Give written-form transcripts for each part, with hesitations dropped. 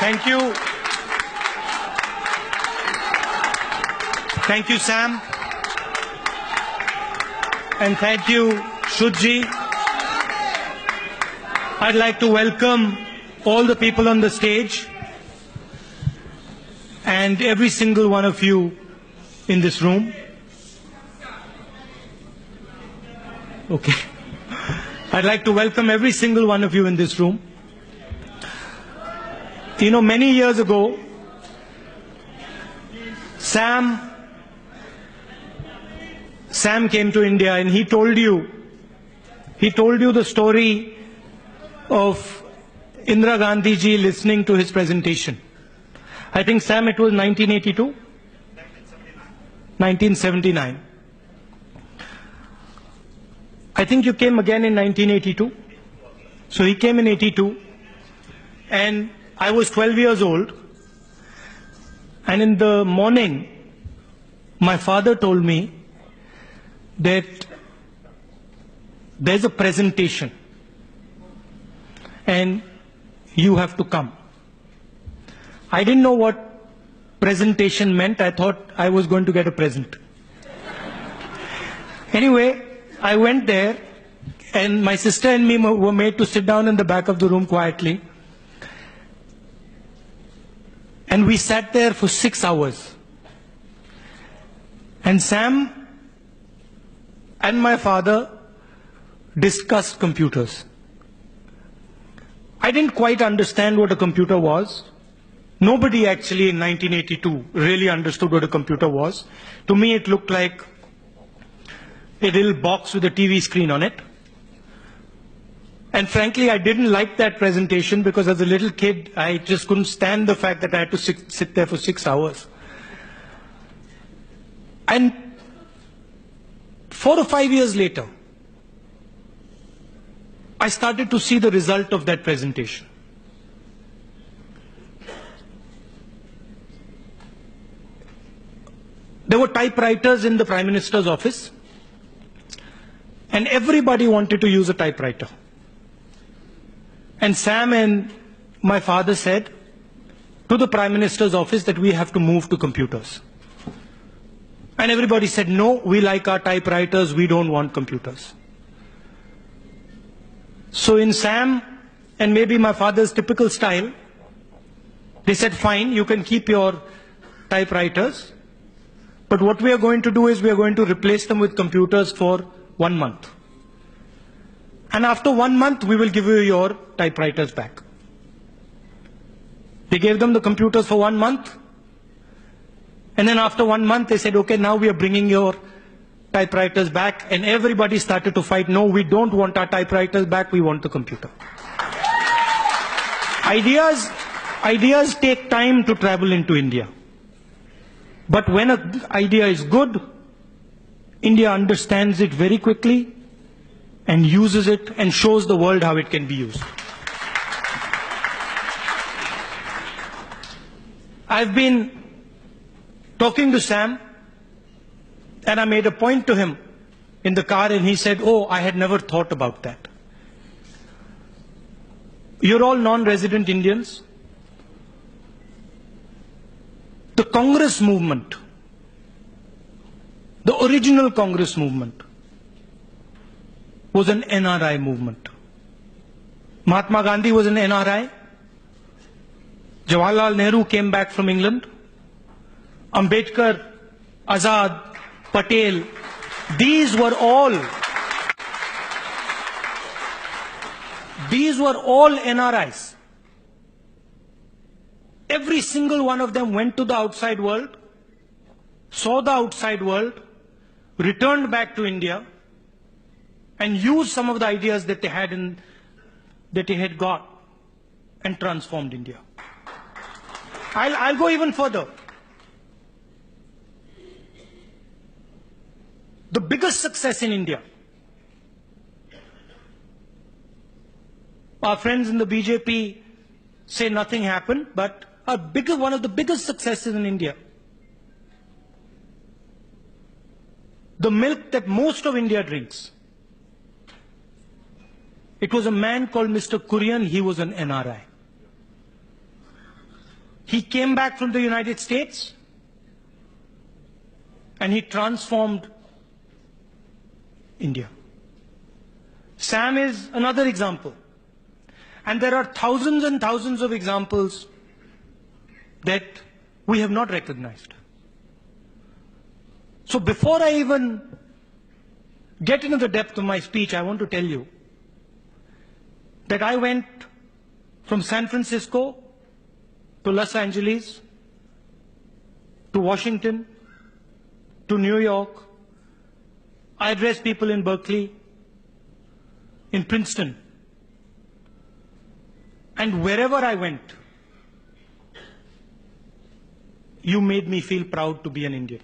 Thank you. Thank you, Sam. And thank you, Shudji. I'd like to welcome all the people on the stage and every single one of you in this room. Okay. I'd like to welcome every single one of you in this room. You know, many years ago, Sam came to India and he told you the story of Indira Gandhi ji listening to his presentation. I think, Sam, it was 1982? 1979. I think you came again in 1982. So he came in 82 and I was 12 years old, and in the morning my father told me that there's a presentation and you have to come. I didn't know what presentation meant. I thought I was going to get a present. Anyway, I went there and my sister and me were made to sit down in the back of the room quietly. And we sat there for 6 hours. And Sam and my father discussed computers. I didn't quite understand what a computer was. Nobody actually in 1982 really understood what a computer was. To me, it looked like a little box with a TV screen on it. And frankly, I didn't like that presentation because as a little kid, I just couldn't stand the fact that I had to sit there for 6 hours. And 4 or 5 years later, I started to see the result of that presentation. There were typewriters in the Prime Minister's office, and everybody wanted to use a typewriter. And Sam and my father said to the Prime Minister's office that we have to move to computers. And everybody said, no, we like our typewriters, we don't want computers. So in Sam and maybe my father's typical style, they said, fine, you can keep your typewriters, but what we are going to do is we are going to replace them with computers for 1 month. And after 1 month, we will give you your typewriters back. They gave them the computers for 1 month. And then after 1 month, they said, okay, now we are bringing your typewriters back. And everybody started to fight. No, we don't want our typewriters back. We want the computer. Ideas take time to travel into India. But when an idea is good, India understands it very quickly and uses it and shows the world how it can be used. I've been talking to Sam and I made a point to him in the car and he said, oh, I had never thought about that. You're all non-resident Indians. The Congress movement, the original Congress movement, was an NRI movement. Mahatma Gandhi was an NRI. Jawaharlal Nehru came back from England. Ambedkar, Azad, Patel, these were all NRIs. Every single one of them went to the outside world, saw the outside world, returned back to India, and used some of the ideas that they had got and transformed India. I'll go even further. The biggest success in India, our friends in the BJP say nothing happened, but one of the biggest successes in India, the milk that most of India drinks, it was a man called Mr. Kurian. He was an NRI. He came back from the United States and he transformed India. Sam is another example. And there are thousands and thousands of examples that we have not recognized. So before I even get into the depth of my speech, I want to tell you that I went from San Francisco to Los Angeles, to Washington, to New York. I addressed people in Berkeley, in Princeton. And wherever I went, you made me feel proud to be an Indian.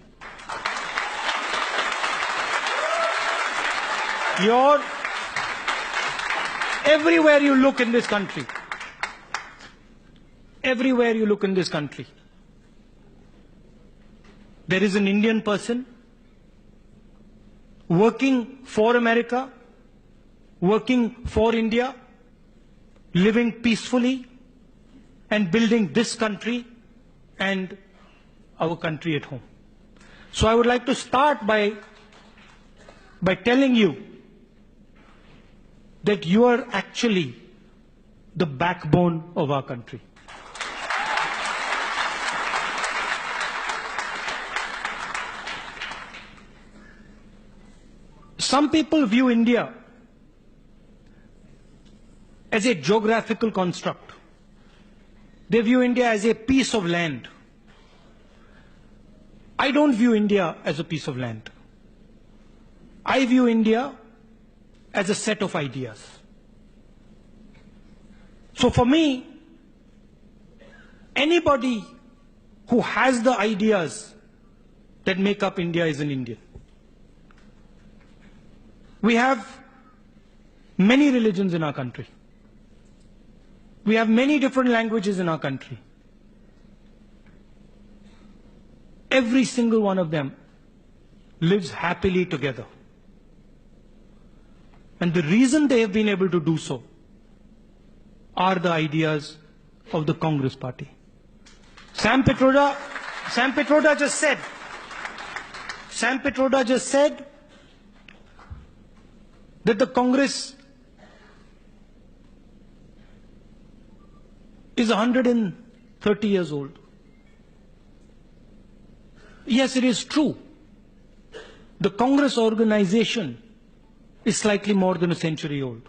Everywhere you look in this country, everywhere you look in this country, there is an Indian person working for America, working for India, living peacefully and building this country and our country at home. So I would like to start by telling you that you are actually the backbone of our country. Some people view India as a geographical construct. They view India as a piece of land. I don't view India as a piece of land. I view India as a set of ideas. So for me, anybody who has the ideas that make up India is an Indian. We have many religions in our country. We have many different languages in our country. Every single one of them lives happily together. And the reason they have been able to do so are the ideas of the Congress Party. Sam Pitroda just said that the Congress is 130 years old. Yes, it is true. The Congress organization is slightly more than a century old.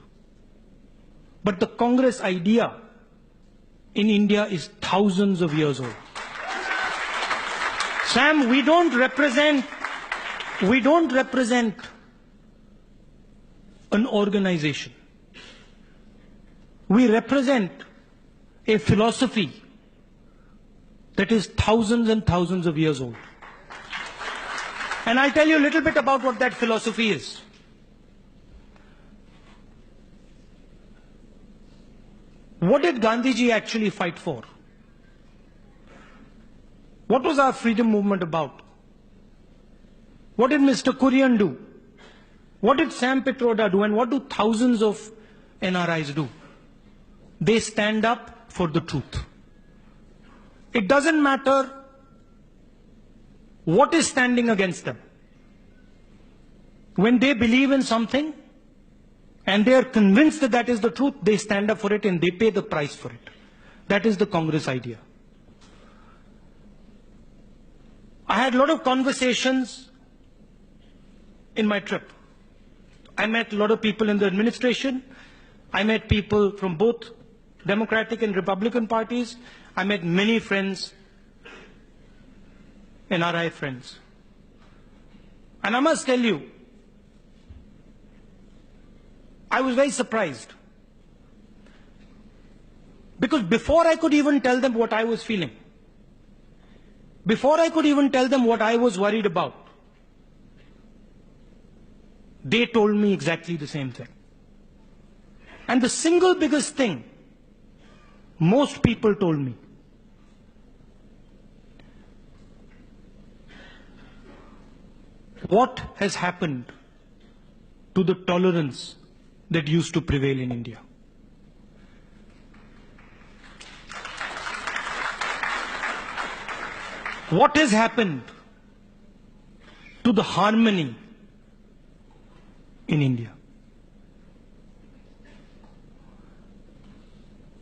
But the Congress idea in India is thousands of years old. Sam, we don't represent an organization. We represent a philosophy that is thousands and thousands of years old. And I'll tell you a little bit about what that philosophy is. What did Gandhiji actually fight for? What was our freedom movement about? What did Mr. Kurian do? What did Sam Pitroda do? And what do thousands of NRIs do? They stand up for the truth. It doesn't matter what is standing against them. When they believe in something and they are convinced that that is the truth, they stand up for it and they pay the price for it. That is the Congress idea. I had a lot of conversations in my trip. I met a lot of people in the administration. I met people from both Democratic and Republican parties. I met many friends, NRI friends. And I must tell you, I was very surprised. Because before I could even tell them what I was feeling, before I could even tell them what I was worried about, they told me exactly the same thing. And the single biggest thing most people told me, what has happened to the tolerance that used to prevail in India? What has happened to the harmony in India?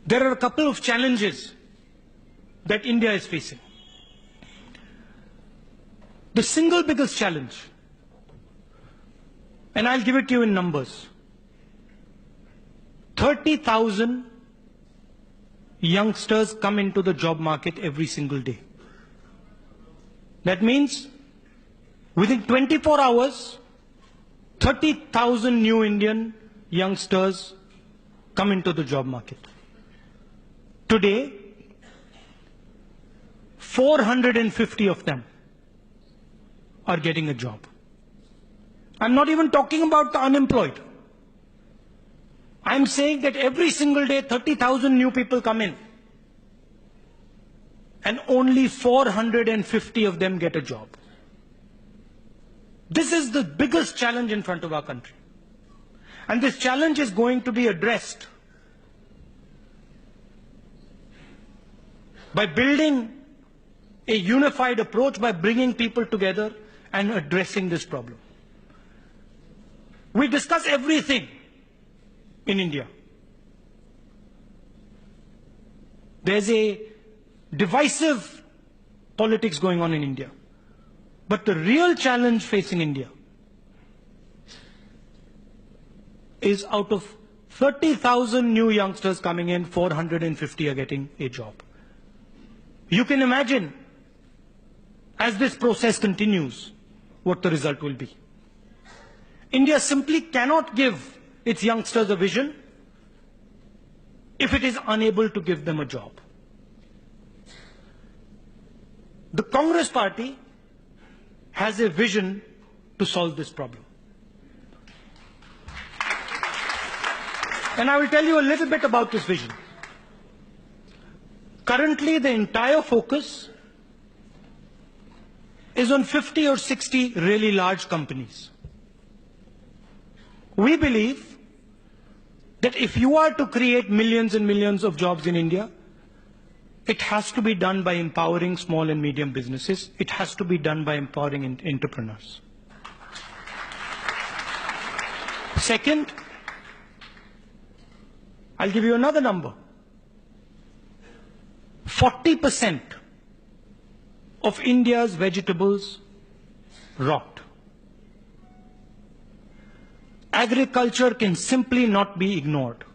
There are a couple of challenges that India is facing. The single biggest challenge, and I'll give it to you in numbers, 30,000 youngsters come into the job market every single day. That means within 24 hours, 30,000 new Indian youngsters come into the job market. Today, 450 of them are getting a job. I'm not even talking about the unemployed. I'm saying that every single day 30,000 new people come in and only 450 of them get a job. This is the biggest challenge in front of our country. And this challenge is going to be addressed by building a unified approach, by bringing people together and addressing this problem. We discuss everything in India. There's a divisive politics going on in India. But the real challenge facing India is out of 30,000 new youngsters coming in, 450 are getting a job. You can imagine, as this process continues, what the result will be. India simply cannot give its youngsters a vision if it is unable to give them a job. The Congress Party has a vision to solve this problem. And I will tell you a little bit about this vision. Currently, the entire focus is on 50 or 60 really large companies. We believe that if you are to create millions and millions of jobs in India, it has to be done by empowering small and medium businesses. It has to be done by empowering entrepreneurs. Second, I'll give you another number. 40% of India's vegetables rot. Agriculture can simply not be ignored.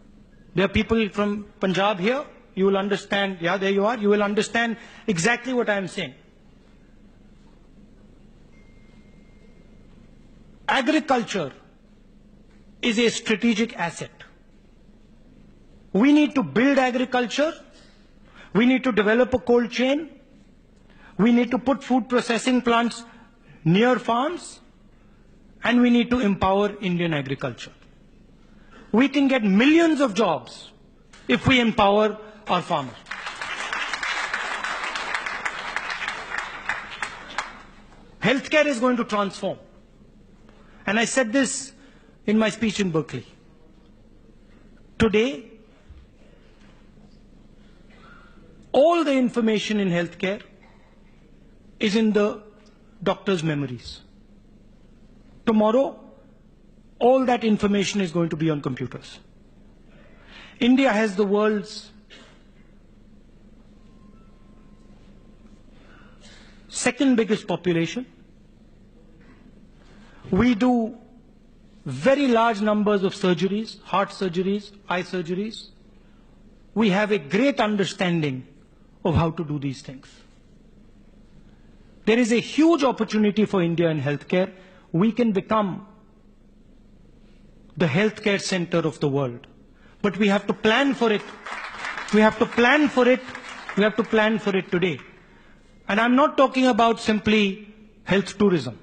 There are people from Punjab here. You will understand, yeah, there you are. You will understand exactly what I am saying. Agriculture is a strategic asset. We need to build agriculture. We need to develop a cold chain. We need to put food processing plants near farms. And we need to empower Indian agriculture. We can get millions of jobs if we empower our farmers. Healthcare is going to transform. And I said this in my speech in Berkeley. Today, all the information in healthcare is in the doctor's memories. Tomorrow, all that information is going to be on computers. India has the world's second biggest population. We do very large numbers of surgeries, heart surgeries, eye surgeries. We have a great understanding of how to do these things. There is a huge opportunity for India in healthcare. We can become the healthcare center of the world. But we have to plan for it. We have to plan for it. We have to plan for it today. And I'm not talking about simply health tourism.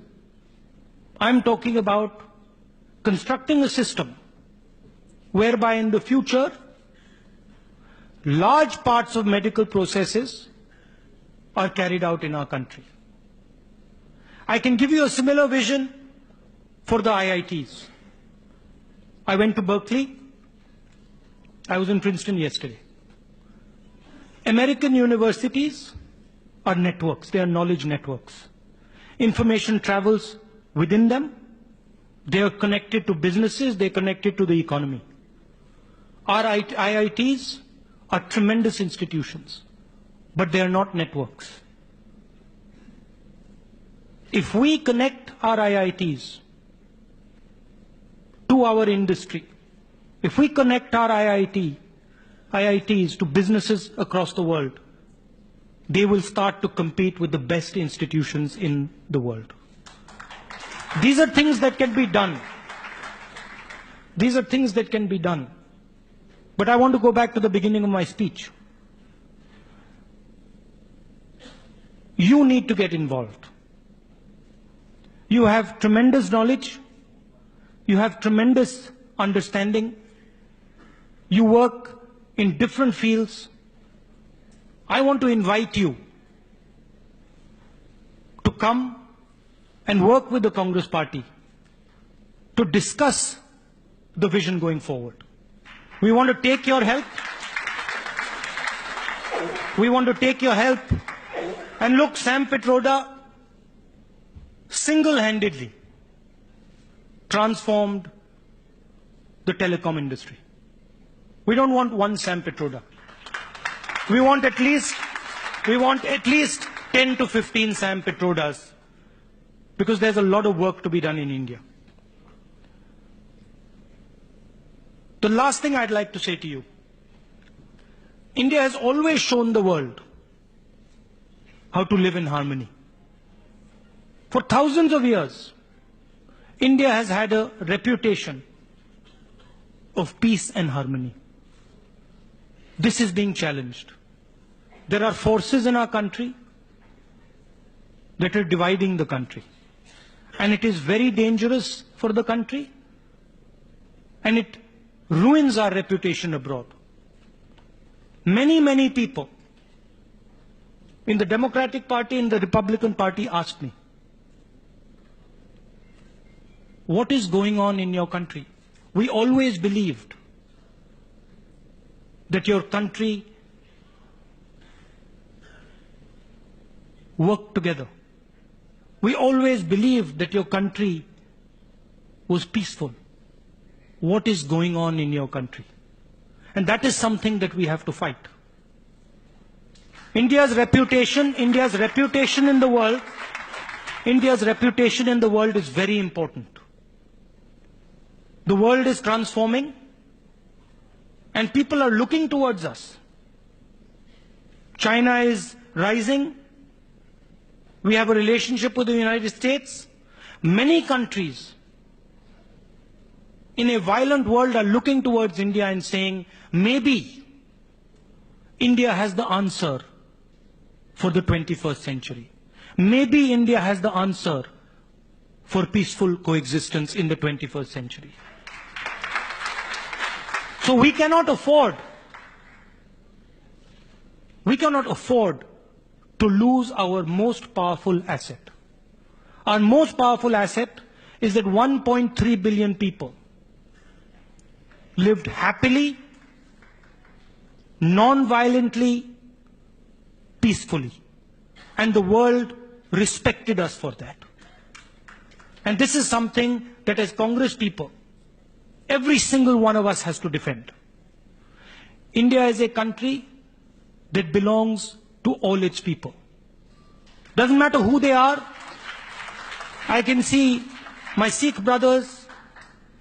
I'm talking about constructing a system whereby in the future, large parts of medical processes are carried out in our country. I can give you a similar vision for the IITs. I went to Berkeley. I was in Princeton yesterday. American universities are networks. They are knowledge networks. Information travels within them. They are connected to businesses. They are connected to the economy. Our IITs are tremendous institutions, but they are not networks. If we connect our IITs to our industry, if we connect our IITs to businesses across the world, they will start to compete with the best institutions in the world. These are things that can be done. These are things that can be done. But I want to go back to the beginning of my speech. You need to get involved. You have tremendous knowledge. You have tremendous understanding. You work in different fields. I want to invite you to come and work with the Congress Party to discuss the vision going forward. We want to take your help. We want to take your help. And look, Sam Pitroda single-handedly transformed the telecom industry. We don't want one Sam Pitroda. We want at least 10 to 15 Sam Pitrodas, because there's a lot of work to be done in India. The last thing I'd like to say to you, India has always shown the world how to live in harmony. For thousands of years, India has had a reputation of peace and harmony. This is being challenged. There are forces in our country that are dividing the country. And it is very dangerous for the country, and it ruins our reputation abroad. Many people in the Democratic Party and the Republican Party asked me, what is going on in your country? We always believed that your country worked together. We always believed that your country was peaceful. What is going on in your country? And that is something that we have to fight. India's reputation in the world is very important. The world is transforming, and people are looking towards us. China is rising. We have a relationship with the United States. Many countries in a violent world are looking towards India and saying, maybe India has the answer for the 21st century. Maybe India has the answer for peaceful coexistence in the 21st century. So we cannot afford to lose our most powerful asset. Our most powerful asset is that 1.3 billion people lived happily, non-violently, peacefully. And the world respected us for that. And this is something that as Congress people, every single one of us has to defend. India is a country that belongs to all its people. Doesn't matter who they are. I can see my Sikh brothers.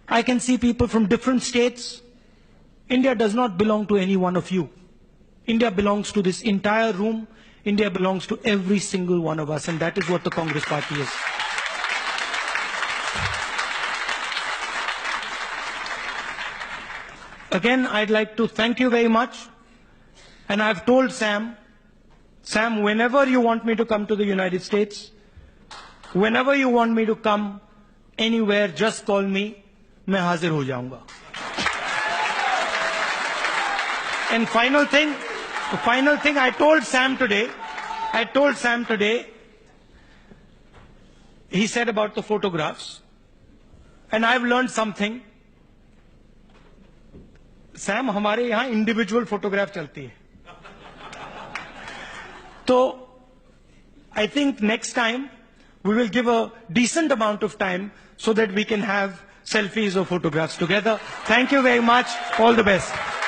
I can see people from different states. India does not belong to any one of you. India belongs to this entire room. India belongs to every single one of us, and that is what the Congress Party is. Again, I'd like to thank you very much. And I've told Sam, whenever you want me to come to the United States, whenever you want me to come anywhere, just call me. मैं हाजिर हो जाऊंगा. And final thing I told Sam today, he said about the photographs, and I've learned something. Sam, हमारे यहाँ individual photograph चलती है. तो I think next time we will give a decent amount of time so that we can have selfies or photographs together. Thank you very much. All the best.